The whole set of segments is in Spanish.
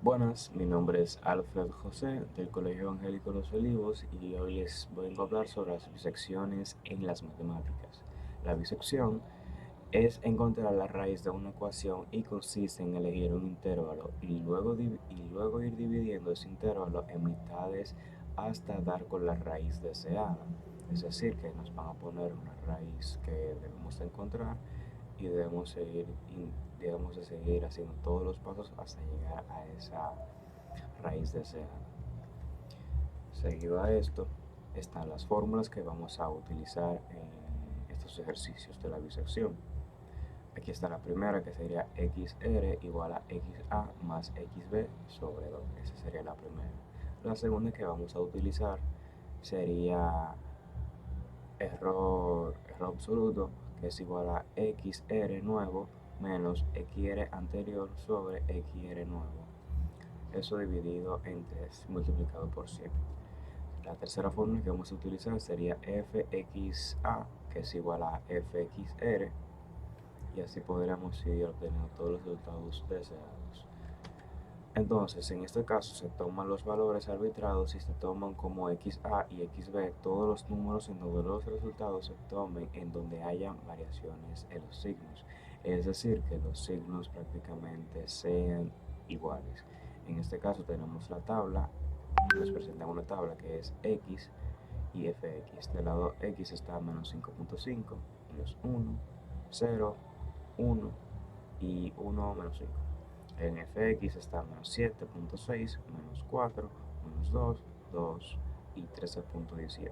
Buenas, mi nombre es Alfred José del Colegio Angélico Los Olivos y hoy les vengo a hablar sobre las bisecciones en las matemáticas. La bisección es encontrar la raíz de una ecuación y consiste en elegir un intervalo y luego ir dividiendo ese intervalo en mitades hasta dar con la raíz deseada. Es decir, que nos van a poner una raíz que debemos encontrar y debemos de seguir haciendo todos los pasos hasta llegar a esa raíz deseada. Seguido a esto están las fórmulas que vamos a utilizar en estos ejercicios de la bisección. Aquí está la primera, que sería xr igual a xa más xb sobre 2. Esa sería la primera. La segunda que vamos a utilizar sería error absoluto, que es igual a xr nuevo menos xr anterior sobre xr nuevo. Eso dividido en 3 multiplicado por 7. La tercera fórmula que vamos a utilizar sería fxa, que es igual a fxr, y así podremos ir obteniendo todos los resultados deseados. Entonces, en este caso se toman los valores arbitrados y se toman como xa y xb todos los números en donde los resultados se tomen en donde hayan variaciones en los signos. Es decir, que los signos prácticamente sean iguales. En este caso tenemos la tabla, nos presenta una tabla que es x y fx. Del lado x está menos 5.5, menos 1, 0, 1 y 1 menos 5. En fx está menos 7.6, menos 4, menos 2, 2 y 13.18.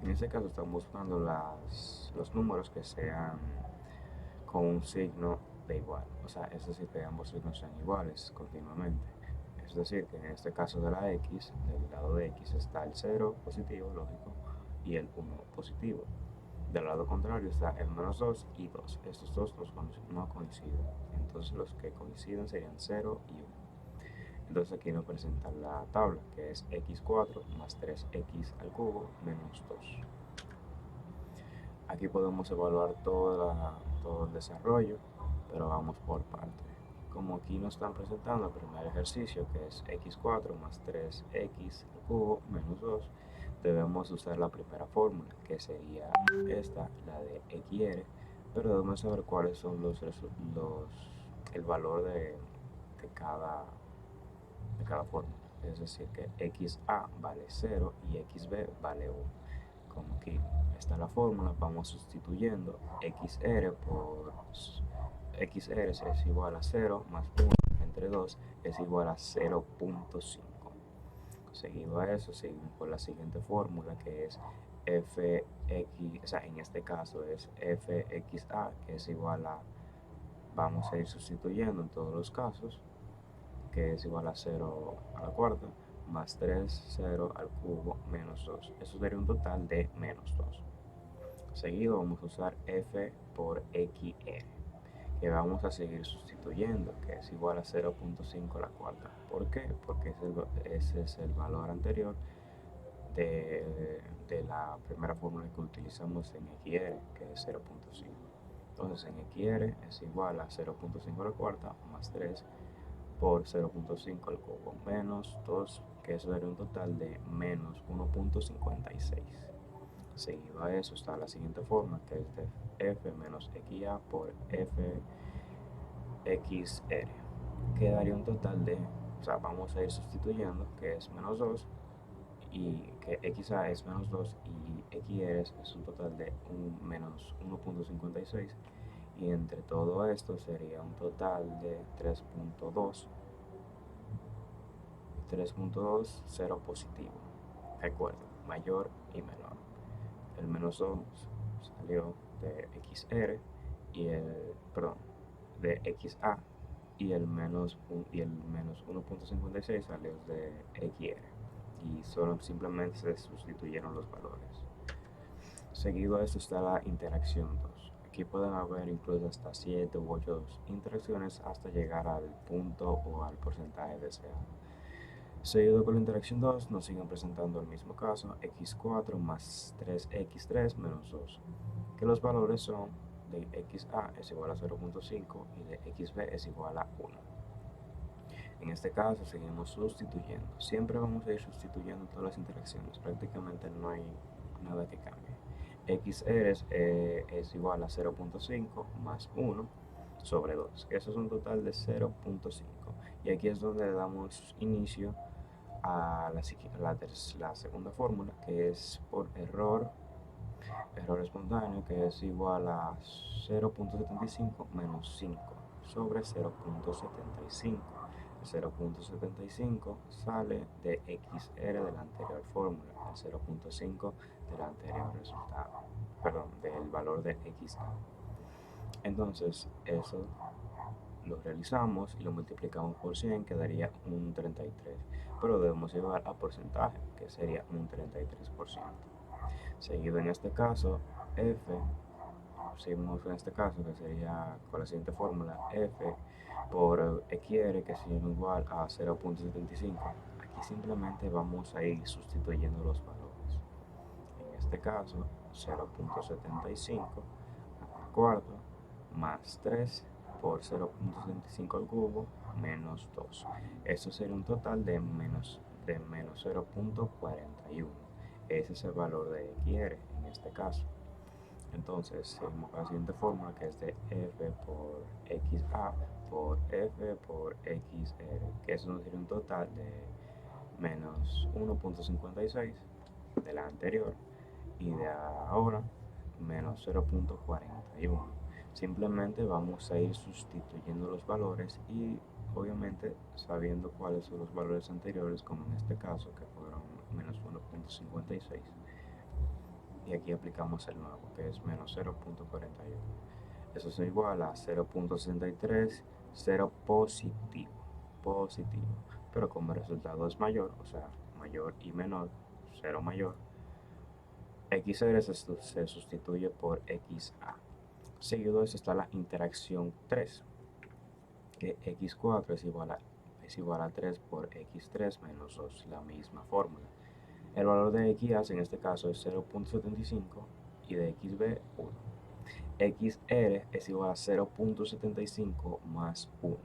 En este caso estamos buscando los números que sean con un signo de igual, o sea, es decir, que ambos signos sean iguales continuamente. Es decir, que en este caso de la x, del lado de x está el 0 positivo, lógico, y el 1 positivo. Del lado contrario está el menos 2 y 2. Estos dos no coinciden. Entonces los que coinciden serían 0 y 1. Entonces aquí nos presenta la tabla, que es x4 más 3x al cubo menos 2. Aquí podemos evaluar todo el desarrollo, pero vamos por parte. Como aquí nos están presentando el primer ejercicio, que es x4 más 3x al cubo menos 2, debemos usar la primera fórmula, que sería esta, la de xr, pero debemos saber cuáles son el valor de cada, de cada fórmula. Es decir, que xa vale 0 y xb vale 1. Como aquí está la fórmula, vamos sustituyendo xr por xr es igual a 0 más 1 entre 2 es igual a 0.5. Seguido a eso, seguimos con la siguiente fórmula, que es fx, o sea, en este caso es fxa, que es igual a, vamos a ir sustituyendo en todos los casos, que es igual a 0 a la cuarta, más 3, 0 al cubo, menos 2. Eso sería un total de menos 2. Seguido vamos a usar f por xr, que vamos a seguir sustituyendo, que es igual a 0.5 a la cuarta. ¿Por qué? Porque ese es el valor anterior de la primera fórmula que utilizamos en xr, que es 0.5. Entonces en xr es igual a 0.5 a la cuarta más 3 por 0.5 al cubo menos 2, que eso daría un total de menos 1.56. Seguido a eso está la siguiente forma, que es de f menos xa por fxr, que daría un total de, o sea, vamos a ir sustituyendo, que es menos 2, y que xa es menos 2 y xr es un total de menos 1.56, y entre todo esto sería un total de 3.2, 0 positivo. Recuerden, mayor y menor. El menos 2 salió de xr y perdón, de xa, y el menos 1.56 salió de xr, y solo simplemente se sustituyeron los valores. Seguido a esto está la interacción 2. Aquí pueden haber incluso hasta 7 u 8 interacciones hasta llegar al punto o al porcentaje deseado. Seguido con la interacción 2 nos siguen presentando el mismo caso, x4 más 3x3 menos 2, que los valores son de xa es igual a 0.5 y de xb es igual a 1. En este caso seguimos sustituyendo. Siempre vamos a ir sustituyendo todas las interacciones. Prácticamente no hay nada que cambie. XR es igual a 0.5 más 1 sobre 2. Eso es un total de 0.5. Y aquí es donde le damos inicio a la segunda fórmula, que es por error espontáneo, que es igual a 0.75 menos 5 sobre 0.75. 0.75 sale de XR de la anterior fórmula, el 0.5 del anterior resultado, perdón, del valor de XA. Entonces, eso lo realizamos y lo multiplicamos por 100, quedaría un 33, pero debemos llevar a porcentaje, que sería un 33%. Seguido en este caso, seguimos en este caso, que sería con la siguiente fórmula, F por XR, que es igual a 0.75. Aquí simplemente vamos a ir sustituyendo los valores. En este caso, 0.75 al cuarto más 3 por 0.75 al cubo menos 2. Eso sería un total de menos 0.41. Ese es el valor de XR en este caso. Entonces, seguimos con la siguiente fórmula, que es de F por XA por F por XR, que eso nos sería un total de menos 1.56 de la anterior y de ahora menos 0.41. Simplemente vamos a ir sustituyendo los valores y obviamente sabiendo cuáles son los valores anteriores, como en este caso que fueron menos 1.56, y aquí aplicamos el nuevo, que es menos 0.41. Eso es igual a 0.63, 0 positivo, pero como el resultado es mayor, o sea, mayor y menor, 0 mayor, XR se sustituye por XA. Seguido de eso está la interacción 3, que X4 es igual a 3 por X3 menos 2, la misma fórmula. El valor de XA en este caso es 0.75 y de XB 1. XR es igual a 0.75 más 1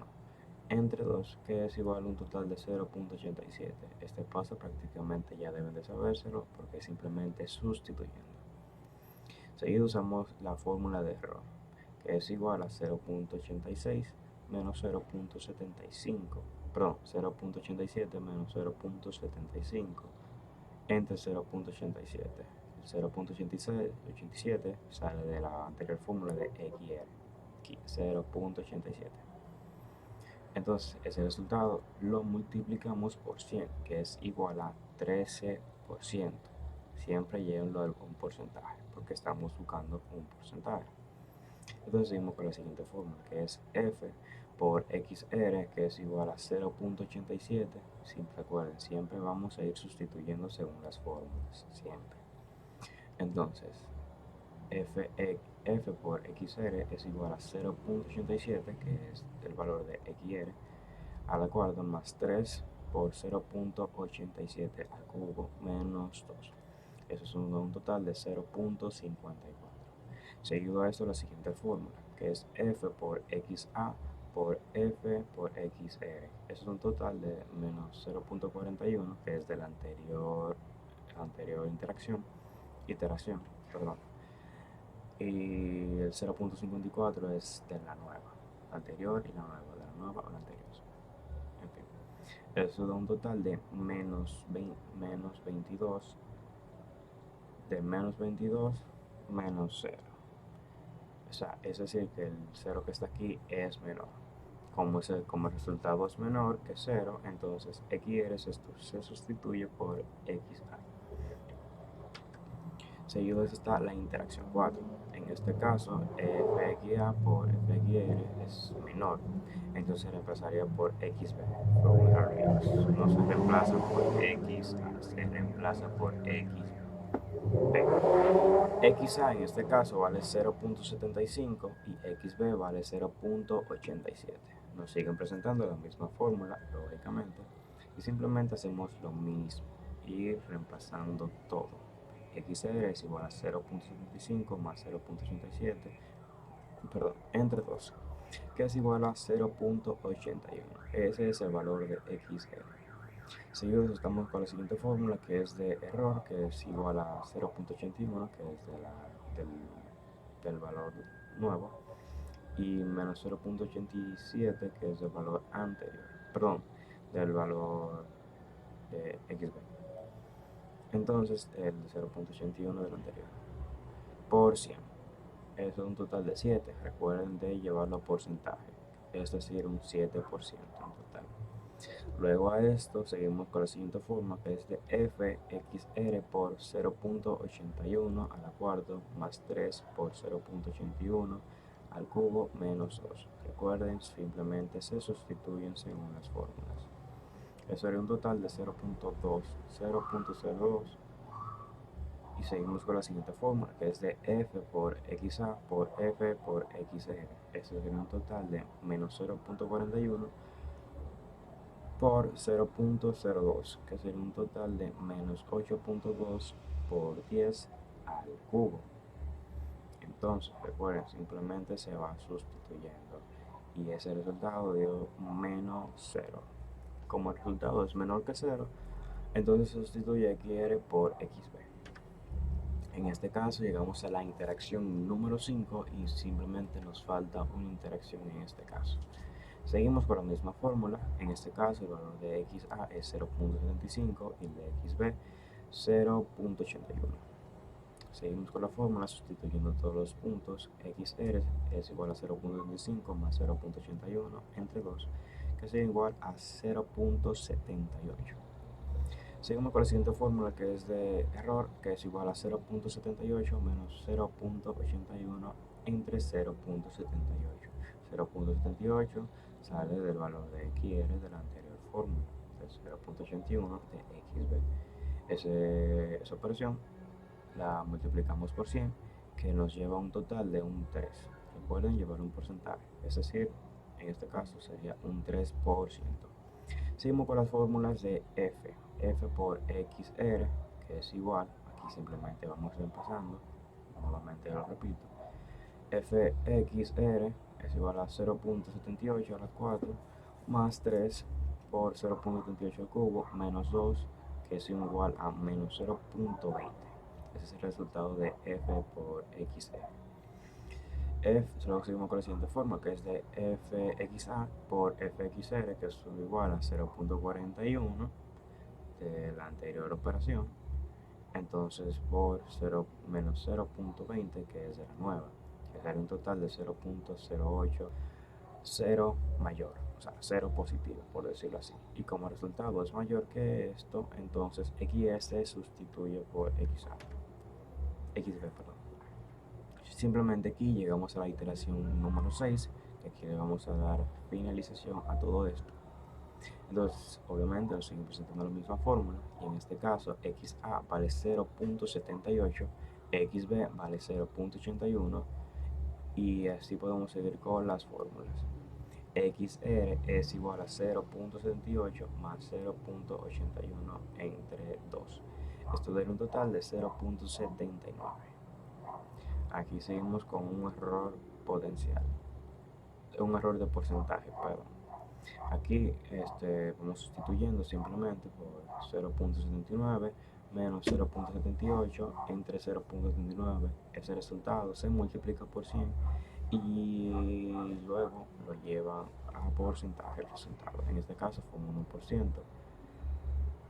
entre 2, que es igual a un total de 0.87. Este paso prácticamente ya deben de sabérselo porque simplemente sustituyendo. Seguido usamos la fórmula de error, que es igual a 0.86 menos 0.75, perdón, 0.87 menos 0.75 entre 0.87. 0.87 sale de la anterior fórmula de XR, 0.87. Entonces, ese resultado lo multiplicamos por 100, que es igual a 13%. Siempre llévenlo a un porcentaje, porque estamos buscando un porcentaje. Entonces seguimos con la siguiente fórmula, que es F por XR, que es igual a 0.87. Recuerden, siempre vamos a ir sustituyendo según las fórmulas, siempre. Entonces, F por XR es igual a 0.87, que es el valor de XR, a la cuarta más 3 por 0.87 al cubo menos 2. Eso es un total de 0.54. Seguido a esto la siguiente fórmula, que es F por XA por F por XR. Eso es un total de menos 0.41, que es de la anterior iteración, perdón. Y el 0.54 es de la nueva, anterior y la nueva, de la nueva o la anterior. En fin, eso da un total de menos 22, de menos 22 menos 0. O sea, es decir, que el 0 que está aquí es menor. Como el resultado es menor que 0, entonces XR se sustituye por XA. Seguido de eso está la interacción 4. En este caso, FXA por FXR es menor, entonces se reemplazaría por XB. No se reemplaza por XA, se reemplaza por XB. XA en este caso vale 0.75 y XB vale 0.87. Nos siguen presentando la misma fórmula, lógicamente, y simplemente hacemos lo mismo, ir reemplazando todo. XR es igual a 0.75 más 0.87, perdón, entre 2. que es igual a 0.81. Ese es el valor de XR. Seguido estamos con la siguiente fórmula, que es de error, que es igual a 0.81, que es del valor nuevo, y menos 0.87, que es del valor anterior, perdón, del valor de XB. Entonces, el 0.81 del anterior por 100. Eso es un total de 7. Recuerden de llevarlo a porcentaje, es decir, un 7% en total. Luego a esto seguimos con la siguiente forma, que es de fxr por 0.81 a la cuarta más 3 por 0.81 al cubo menos 2. Recuerden, simplemente se sustituyen según las fórmulas. Eso sería un total de 0.2, 0.02. Y seguimos con la siguiente fórmula, que es de f por xa por f por xr. Eso sería un total de menos 0.41 por 0.02, que sería un total de menos 8.2 por 10 al cubo. Entonces, recuerden, simplemente se va sustituyendo y ese resultado dio menos 0. Como el resultado es menor que 0, entonces se sustituye XR por XB. En este caso llegamos a la interacción número 5 y simplemente nos falta una interacción en este caso. Seguimos con la misma fórmula, en este caso el valor de XA es 0.75 y el de XB 0.81. Seguimos con la fórmula sustituyendo todos los puntos. XR es igual a 0.75 más 0.81 entre 2, que sería igual a 0.78. Seguimos con la siguiente fórmula, que es de error, que es igual a 0.78 menos 0.81 entre 0.78. 0.78 sale del valor de XR de la anterior fórmula, de 0.81 de XB. Esa operación la multiplicamos por 100, que nos lleva a un total de un 3. Recuerden llevar un porcentaje, es decir, en este caso sería un 3%. Seguimos con las fórmulas de f por xr, que es igual, aquí simplemente vamos reemplazando, nuevamente lo repito, fxr es igual a 0.78 a la 4 más 3 por 0.78 al cubo menos 2, que es igual a menos 0.20. Ese es el resultado de f por xr. Luego seguimos con la siguiente forma, que es de fxa por fxr, que es igual a 0.41 de la anterior operación, entonces por 0 menos 0.20, que es de la nueva, que daría un total de 0.08, 0 mayor, o sea, 0 positivo, por decirlo así. Y como el resultado es mayor que esto, entonces xs se sustituye por xb, perdón. Simplemente aquí llegamos a la iteración número 6, que aquí le vamos a dar finalización a todo esto. Entonces, obviamente nos siguen presentando la misma fórmula, y en este caso XA vale 0.78, XB vale 0.81, y así podemos seguir con las fórmulas. XR es igual a 0.78 más 0.81 entre 2. Esto da un total de 0.79. Aquí seguimos con un error potencial, un error de porcentaje, perdón. Aquí vamos sustituyendo simplemente por 0.79 menos 0.78 entre 0.79. Ese resultado se multiplica por 100 y luego lo lleva a porcentaje el resultado. En este caso fue un 1%.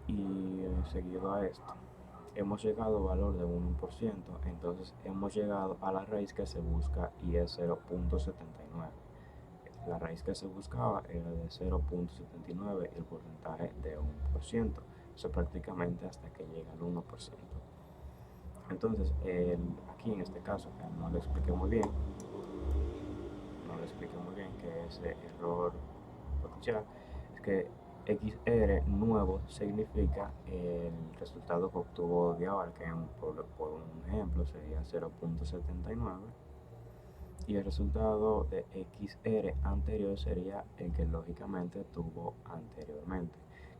Y seguido a esto hemos llegado al valor de 1%, entonces hemos llegado a la raíz que se busca y es 0.79. La raíz que se buscaba era de 0.79 y el porcentaje de 1%. Eso prácticamente hasta que llega al 1%. Entonces, aquí en este caso, no lo expliqué muy bien, que ese error potencial es que XR nuevo significa el resultado que obtuvo de ahora, que por un ejemplo sería 0.79, y el resultado de XR anterior sería el que lógicamente tuvo anteriormente,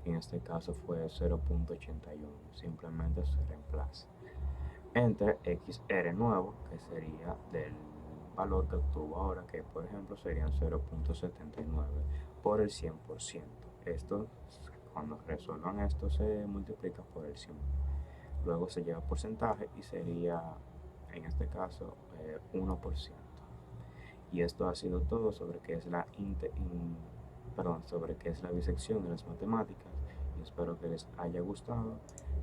y en este caso fue 0.81, simplemente se reemplaza entre XR nuevo, que sería del valor que obtuvo ahora, que por ejemplo serían 0.79 por el 100%. Esto, cuando resuelvan esto, se multiplica por el 100. Luego se lleva porcentaje y sería, en este caso, 1%. Y esto ha sido todo sobre qué es sobre qué es la bisección de las matemáticas. Y espero que les haya gustado.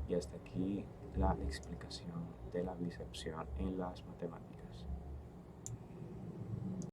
Y hasta aquí la explicación de la bisección en las matemáticas.